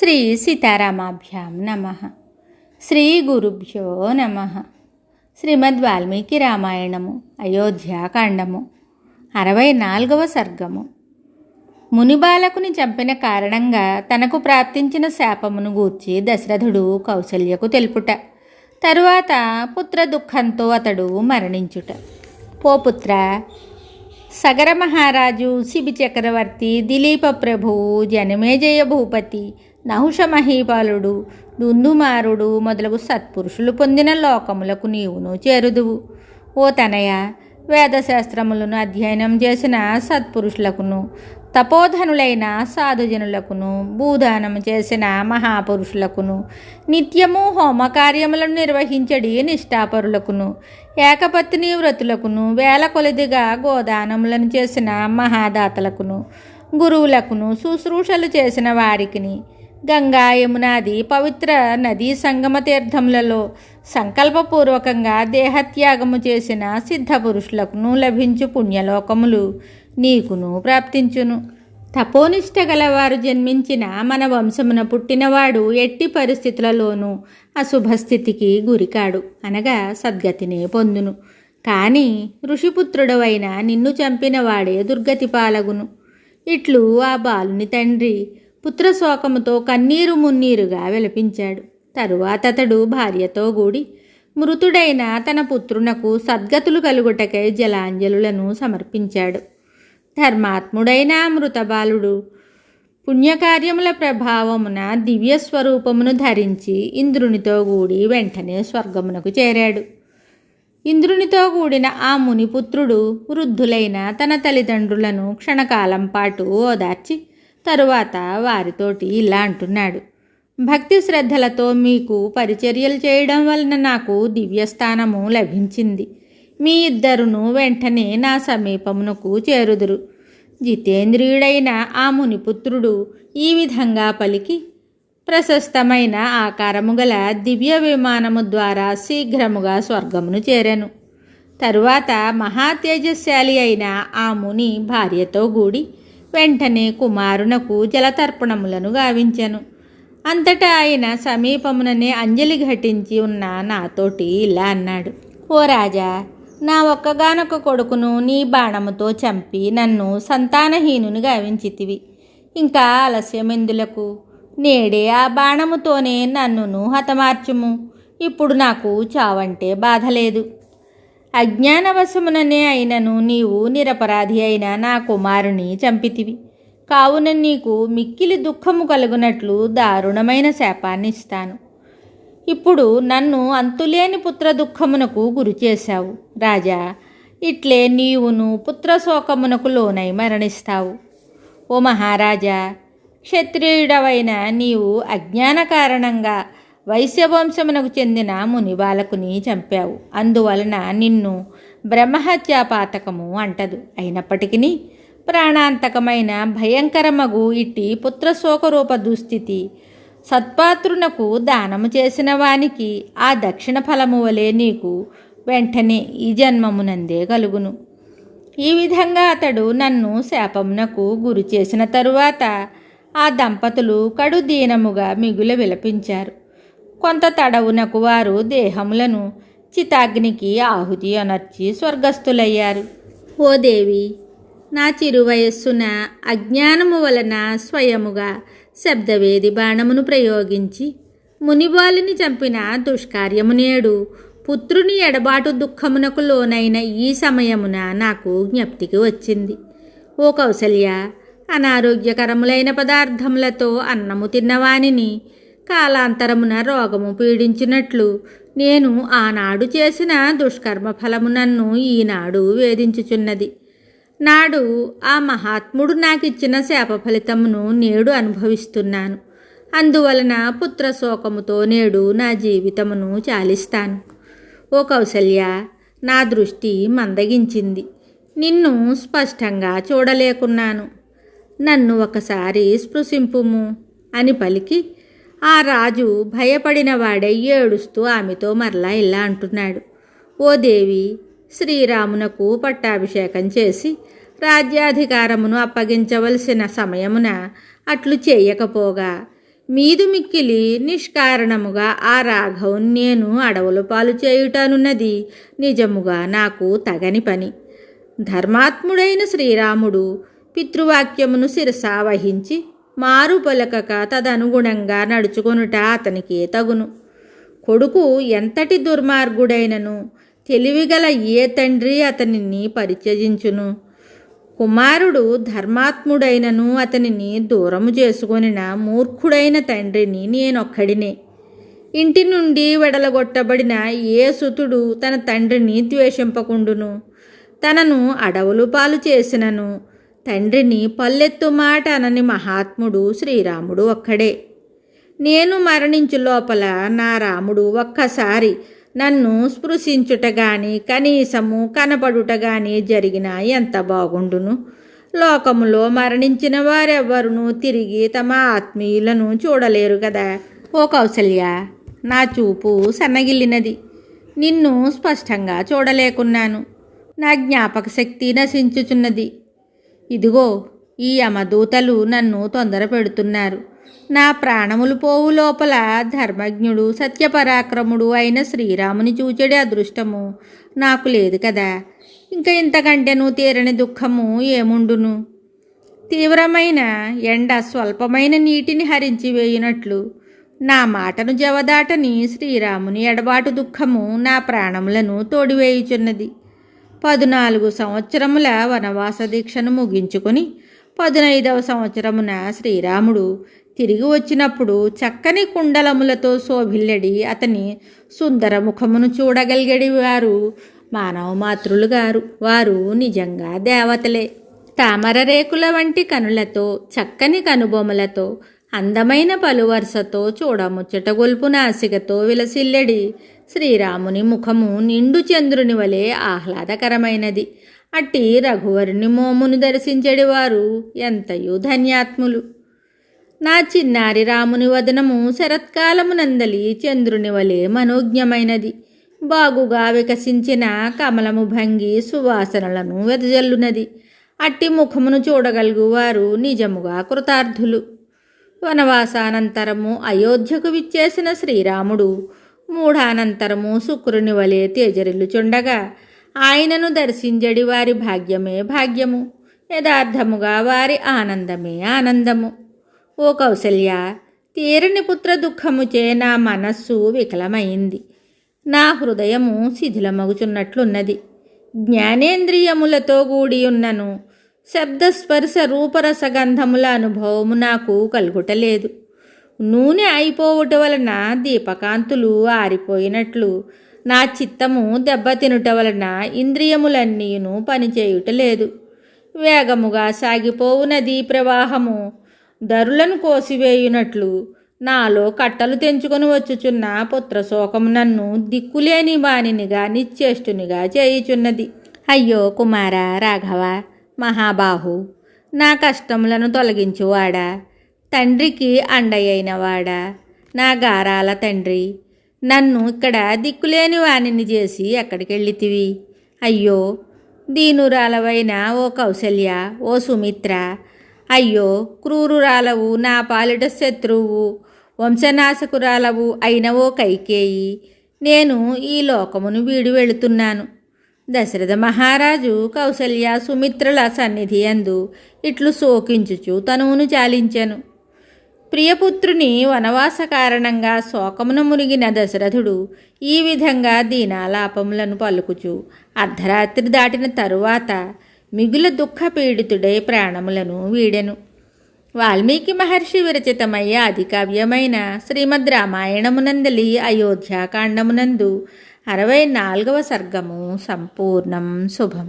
శ్రీ సీతారామాభ్యాం నమః. శ్రీ గురుభ్యో నమః. శ్రీమద్ వాల్మీకి రామాయణము అయోధ్యాకాండము 64వ సర్గము. మునిబాలకుని చంపిన కారణంగా తనకు ప్రాప్తించిన శాపమును గూర్చి దశరథుడు కౌసల్యకు తెలుపుట. తరువాత పుత్ర దుఃఖంతో అతడు మరణించుట. ఓ పుత్ర, సగర మహారాజు, శిబి చక్రవర్తి, దిలీప ప్రభువు, జనమేజయ భూపతి, నహుష మహీపాలుడు, దుందుమారుడు మొదలగు సత్పురుషులు పొందిన లోకములకు నీవును చేరుదువు. ఓ తనయ, వేదశాస్త్రములను అధ్యయనం చేసిన సత్పురుషులకును, తపోధనులైన సాధుజనులకును, భూదానము చేసిన మహాపురుషులకును, నిత్యము హోమకార్యములను నిర్వహించడి నిష్ఠాపరులకును, ఏకపత్ని వ్రతులకును, వేల కొలదిగా గోదానములను చేసిన మహాదాతలకును, గురువులకును, శుశ్రూషలు చేసిన వారికిని, గంగా యమునాది పవిత్ర నదీ సంగమ తీర్థములలో సంకల్పపూర్వకంగా దేహత్యాగము చేసిన సిద్ధపురుషులకును లభించు పుణ్యలోకములు నీకును ప్రాప్తించును. తపోనిష్ట గలవారు జన్మించిన మన వంశమున పుట్టినవాడు ఎట్టి పరిస్థితులలోనూ అశుభస్థితికి గురికాడు, అనగా సద్గతినే పొందును. కానీ ఋషిపుత్రుడవైన నిన్ను చంపిన వాడే దుర్గతి పాలగును. ఇట్లు ఆ బాలుని తండ్రి పుత్రశోకముతో కన్నీరు మున్నీరుగా విలపించాడు. తరువాత అతడు భార్యతో కూడి మృతుడైన తన పుత్రునకు సద్గతులు కలుగుటకై జలాంజలులను సమర్పించాడు. ధర్మాత్ముడైన మృతబాలుడు పుణ్యకార్యముల ప్రభావమున దివ్యస్వరూపమును ధరించి ఇంద్రునితో కూడి వెంటనే స్వర్గమునకు చేరాడు. ఇంద్రునితో కూడిన ఆ మునిపుత్రుడు వృద్ధులైన తన తల్లిదండ్రులను క్షణకాలం పాటు ఓదార్చి తరువాత వారితోటి ఇలా అంటున్నాడు: భక్తి శ్రద్ధలతో మీకు పరిచర్యలు చేయడం వలన నాకు దివ్యస్థానము లభించింది. మీ ఇద్దరును వెంటనే నా సమీపమునకు చేరుదురు. జితేంద్రియుడైన ఆ మునిపుత్రుడు ఈ విధంగా పలికి ప్రశస్తమైన ఆకారము గల దివ్య విమానము ద్వారా శీఘ్రముగా స్వర్గమును చేరెను. తరువాత మహాతేజశాలి అయిన ఆ ముని భార్యతో కూడి వెంటనే కుమారునకు జలతర్పణములను గావించెను. అంతటా ఆయన సమీపముననే అంజలి ఘటించి ఉన్న నాతోటి ఇలా అన్నాడు: ఓ రాజా, నా ఒక్కగానొక్క కొడుకును నీ బాణముతో చంపి నన్ను సంతానహీనుని గావించితివి. ఇంకా ఆలస్యమెందులకు? నేడే ఆ బాణముతోనే నన్నును హతమార్చుము. ఇప్పుడు నాకు చావంటే బాధ లేదు. అజ్ఞానవశముననే అయినను నీవు నిరపరాధి అయిన నా కుమారుని చంపితివి. కావున నీకు మిక్కిలి దుఃఖము కలుగునట్లు దారుణమైన శాపాన్ని ఇస్తాను. ఇప్పుడు నన్ను అంతులేని పుత్ర దుఃఖమునకు గురి చేశావు. రాజా, ఇట్లే నీవును పుత్రశోకమునకు లోనై మరణిస్తావు. ఓ మహారాజా, క్షత్రియుడవైన నీవు అజ్ఞాన కారణంగా వైశ్యవంశమునకు చెందిన మునిబాలకుని చంపావు. అందువలన నిన్ను బ్రహ్మహత్యాపాతకము అంటదు. అయినప్పటికీ ప్రాణాంతకమైన భయంకరమగు ఇట్టి పుత్రశోకరూప దుస్థితి సత్పాత్రునకు దానము చేసిన వానికి ఆ దక్షిణ ఫలము వలె నీకు వెంటనే ఈ జన్మమునందే కలుగును. ఈ విధంగా అతడు నన్ను శాపమునకు గురి చేసిన తరువాత ఆ దంపతులు కడు దీనముగా మిగుల విలపించారు. కొంత తడవునకు వారు దేహములను చితాగ్నికి ఆహుతి అనర్చి స్వర్గస్థులయ్యారు. ఓ దేవి, నా చిరువయస్సున అజ్ఞానము వలన స్వయముగా శబ్దవేది బాణమును ప్రయోగించి మునిబాలిని చంపిన దుష్కార్యము నేడు పుత్రుని ఎడబాటు దుఃఖమునకు లోనైన ఈ సమయమున నాకు జ్ఞప్తికి వచ్చింది. ఓ కౌసల్య, అనారోగ్యకరములైన పదార్థములతో అన్నము తిన్నవానిని కాలాంతరమున రోగము పీడించినట్లు నేను ఆనాడు చేసిన దుష్కర్మ ఫలము నన్ను ఈనాడు వేధించుచున్నది. నాడు ఆ మహాత్ముడు నాకిచ్చిన శాప ఫలితమును నేడు అనుభవిస్తున్నాను. అందువలన పుత్రశోకముతో నేడు నా జీవితమును చాలిస్తాను. ఓ కౌసల్య, నా దృష్టి మందగించింది. నిన్ను స్పష్టంగా చూడలేకున్నాను. నన్ను ఒకసారి స్పృశింపుము అని పలికి ఆ రాజు భయపడిన వాడై ఏడుస్తూ ఆమెతో మరలా ఇలా అంటున్నాడు: ఓ దేవి, శ్రీరామునకు పట్టాభిషేకం చేసి రాజ్యాధికారమును అప్పగించవలసిన సమయమున అట్లు చేయకపోగా మీదు మిక్కిలి నిష్కారణముగా ఆ రాఘవుని నేను అడవుల పాలు చేయుటనున్నది నిజముగా నాకు తగని పని. ధర్మాత్ముడైన శ్రీరాముడు పితృవాక్యమును శిరసా వహించి మారు పలకక తదనుగుణంగా నడుచుకొనుట అతనికే తగును. కొడుకు ఎంతటి దుర్మార్గుడైనను తెలివిగల ఏ తండ్రి అతనిని పరిత్యజించును? కుమారుడు ధర్మాత్ముడైనను అతనిని దూరము చేసుకొనిన మూర్ఖుడైన తండ్రిని నేనొక్కడినే. ఇంటి నుండి వెడలగొట్టబడిన ఏ సుతుడు తన తండ్రిని ద్వేషింపకుండును? తనను అడవులు పాలు చేసినను తండ్రిని పల్లెత్తు మాట అనని మహాత్ముడు శ్రీరాముడు ఒక్కడే. నేను మరణించు లోపల నా రాముడు ఒక్కసారి నన్ను స్పృశించుట గాని కనీసము కనపడుట గాని జరిగినా ఎంత బాగుండును. లోకములో మరణించిన వారెవ్వరునూ తిరిగి తమ ఆత్మీయులను చూడలేరు కదా. ఓ కౌసల్య, నా చూపు సన్నగిల్లినది. నిన్ను స్పష్టంగా చూడలేకున్నాను. నా జ్ఞాపక శక్తి నశించుచున్నది. ఇదిగో ఈ యమదూతలు నన్ను తొందర పెడుతున్నారు. నా ప్రాణములు పోవు లోపల ధర్మజ్ఞుడు సత్యపరాక్రముడు అయిన శ్రీరాముని చూచెడి అదృష్టము నాకు లేదు కదా. ఇంకా ఇంతకంటేను తీరని దుఃఖము ఏముండును? తీవ్రమైన ఎండ స్వల్పమైన నీటిని హరించి వేయునట్లు నా మాటను జవదాటని శ్రీరాముని ఎడబాటు దుఃఖము నా ప్రాణములను తోడివేయుచున్నది. 14 సంవత్సరముల వనవాస దీక్షను ముగించుకొని 15వ సంవత్సరమున శ్రీరాముడు తిరిగి వచ్చినప్పుడు చక్కని కుండలములతో శోభిల్లడి అతని సుందర ముఖమును చూడగలిగడి వారు మానవ మాతృలు గారు. వారు నిజంగా దేవతలే. తామర రేకుల వంటి కనులతో, చక్కని కనుబొమ్మలతో, అందమైన పలువరుసతో, చూడముచ్చట గొల్పు నాసికతో విలసిల్లడి శ్రీరాముని ముఖము నిండు చంద్రుని వలె ఆహ్లాదకరమైనది. అట్టి రఘువరుని మోమును దర్శించడి వారు ఎంతయో ధన్యాత్ములు. నా చిన్నారి రాముని వదనము శరత్కాలమునందలి చంద్రుని వలె మనోజ్ఞమైనది. బాగుగా వికసించిన కమలము భంగి సువాసనలను వెదజల్లునది. అట్టి ముఖమును చూడగలుగు వారు నిజముగా కృతార్థులు. వనవాసానంతరము అయోధ్యకు విచ్చేసిన శ్రీరాముడు మూఢానంతరము శుక్రుని వలె తేజరిల్లుచుండగా ఆయనను దర్శించడి వారి భాగ్యమే భాగ్యము. యథార్థముగా వారి ఆనందమే ఆనందము. ఓ కౌసల్య, తీరని పుత్ర దుఃఖముచే నా మనస్సు వికలమైంది. నా హృదయము శిథిలమగుచున్నట్లున్నది. జ్ఞానేంద్రియములతో కూడియున్నను శబ్దస్పర్శ రూపరసగంధముల అనుభవము నాకు కలుగుటలేదు. నూనె అయిపోవుట వలన దీపకాంతులు ఆరిపోయినట్లు నా చిత్తము దెబ్బతినుట వలన ఇంద్రియములన్నీను పనిచేయుటలేదు. వేగముగా సాగిపోవు నదీ ప్రవాహము దరులను కోసివేయునట్లు నాలో కట్టలు తెంచుకొని వచ్చుచున్న పుత్రశోకము నన్ను దిక్కులేని వానినిగా నిశ్చేష్టునిగా చేయుచున్నది. అయ్యో కుమార రాఘవ, మహాబాహు, నా కష్టములను తొలగించువాడా, తండ్రికి అండయైనవాడా, నా గారాల తండ్రి, నన్ను ఇక్కడ దిక్కులేని వానిని చేసి ఎక్కడికెళ్ళితివి? అయ్యో దీనురాలవైన ఓ కౌసల్య, ఓ సుమిత్ర, అయ్యో క్రూరురాలవు, నా పాలిట శత్రువు, వంశనాశకురాలవు అయిన ఓ కైకేయి, నేను ఈ లోకమును వీడి వెళుతున్నాను. దశరథ మహారాజు కౌసల్య సుమిత్రుల సన్నిధి యందు ఇట్లు శోకించుచు తనువును చాలించెను. ప్రియపుత్రుని వనవాస కారణంగా శోకమును మునిగిన దశరథుడు ఈ విధంగా దీనాలాపములను పలుకుచు అర్ధరాత్రి దాటిన తరువాత మిగుల దుఃఖపీడితుడై ప్రాణములను వీడెను. వాల్మీకి మహర్షి విరచితమయ్య ఆదికావ్యమైన శ్రీమద్ రామాయణమునందలి అయోధ్యాకాండమునందు 64వ సర్గము సంపూర్ణం. శుభం.